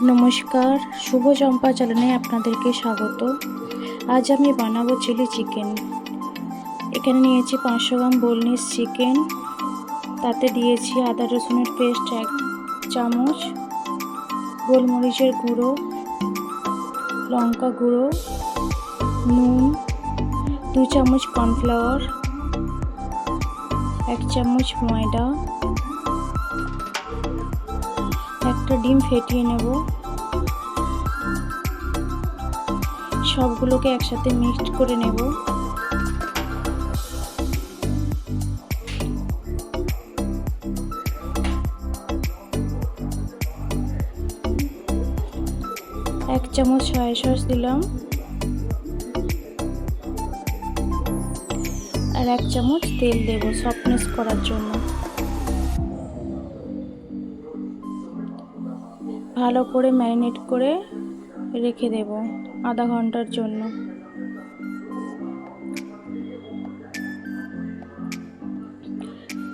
নমস্কার, শুভ চম্পা চ্যানেলে আপনাদেরকে স্বাগত। আজ আমি বানাবো চিলি চিকেন। এখানে নিয়েছি 500 গ্রাম বোনলেস চিকেন, তাতে দিয়েছি আদা রসুনের পেস্ট 1 চামচ, গোলমরিচের গুঁড়ো, লঙ্কা গুঁড়ো, নুন, 2 চামচ কর্নফ্লাওয়ার, 1 চামচ ময়দা, একটা ডিম ফেটিয়ে নেব। সবগুলোকে একসাথে মিক্সড করে নেব। এক চামচ সয়া সস দিলাম আর 1 চামচ তেল দেব সফটনেস করার জন্য। ভালো করে ম্যারিনেট করে রেখে দেব আধা ঘন্টার জন্য।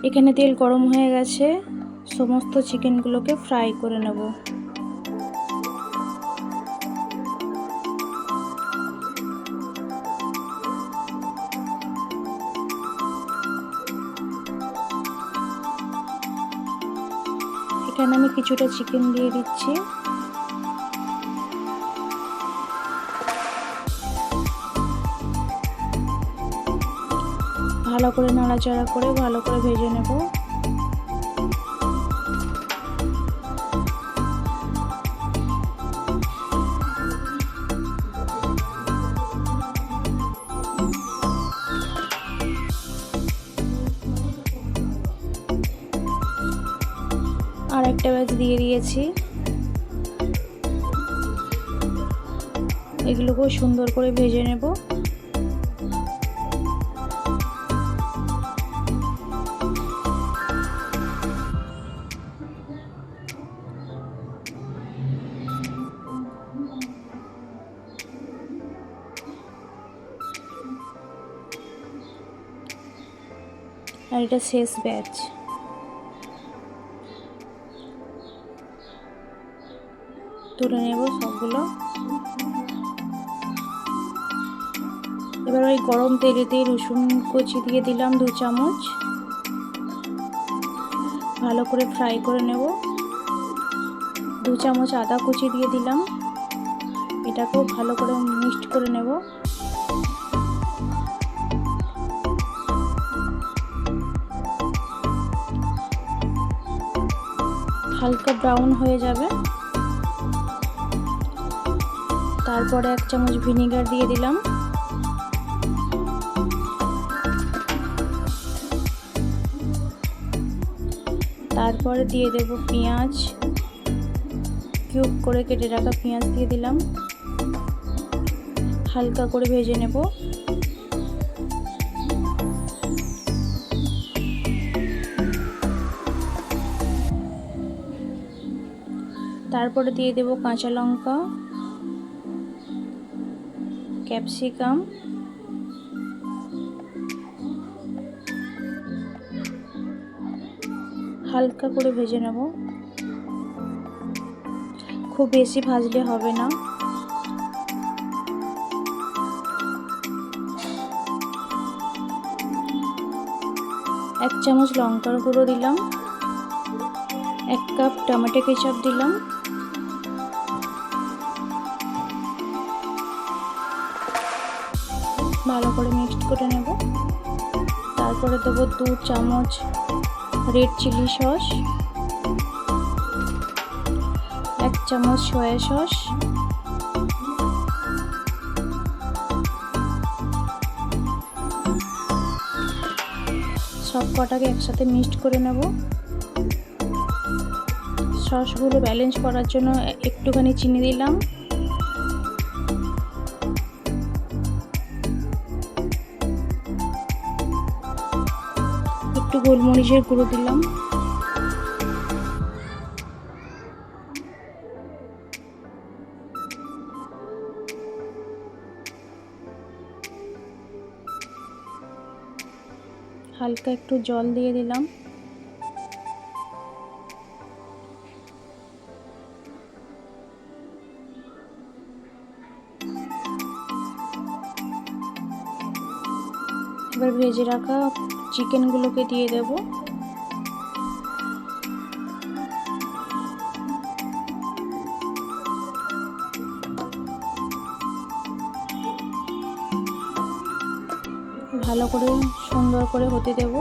এখানে তেল গরম হয়ে গেছে, সমস্ত চিকেনগুলোকে ফ্রাই করে নেব। এখানে আমি কিছুটা চিকেন দিয়ে দিচ্ছি। ভালো করে নাড়াচাড়া করে ভালো করে ভেজে নেব। আর একটা ব্যাচ দিয়ে দিয়েছি। এগুলোকেও সুন্দর করে ভেজে নেব। আর এটা শেষ ব্যাচ। তুলে নেব সবগুলো। এবার ওই গরম তেলেতে রসুন কুচি দিয়ে দিলাম 2 চামচ। ভালো করে ফ্রাই করে নেব। 2 চামচ আদা কুচি দিয়ে দিলাম। এটাকেও ভালো করে মিক্সড করে নেব। হালকা ব্রাউন হয়ে যাবে। তারপরে 1 চামচ ভিনেগার দিয়ে দিলাম। তারপরে দিয়ে দেব পেঁয়াজ, কিউব করে কেটে রাখা পেঁয়াজ দিয়ে দিলাম। হালকা করে ভেজে নেব। তারপরে দিয়ে দেব কাঁচা লঙ্কা, ক্যাপসিকাম, হালকা করে ভেজে নেব। খুব বেশি ভাজলে হবে না। এক চামচ লঙ্কার গুঁড়ো দিলাম। 1 কাপ টমেটো কেচাপ দিলাম। ভালো করে মিক্সড করে নেব। তারপরে দেবো 2 চামচ রেড চিলি সস, 1 চামচ সয়া সস, সব কটাকে একসাথে মিক্সড করে নেব। সসগুলো ব্যালেন্স করার জন্য একটুখানি চিনি দিলাম। একটু গোলমরিচের গুঁড়ো দিলাম। হালকা একটু জল দিয়ে দিলাম। এবার ভেজে রাখা চিকেনগুলোকে দিয়ে দেব। ভালো করে সুন্দর করে হতে দেব।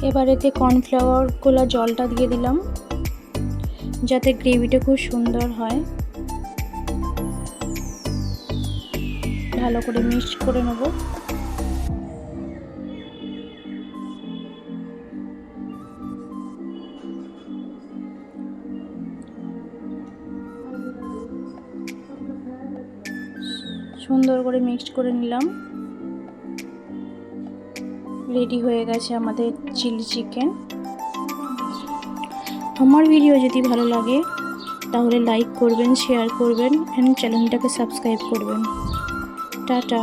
এবার এতে কর্নফ্লাওয়ার গোলা জলটা দিয়ে দিলাম, যাতে গ্রেভিটা খুব সুন্দর হয়। ভালো করে মিক্স করে নেব। সুন্দর করে মিক্সড করে নিলাম। রেডি হয়ে গেছে আমাদের চিলি চিকেন। আমার ভিডিও যদি ভালো লাগে তাহলে লাইক করবেন, শেয়ার করবেন এন্ড চ্যানেলটাকে সাবস্ক্রাইব করবেন। টাটা।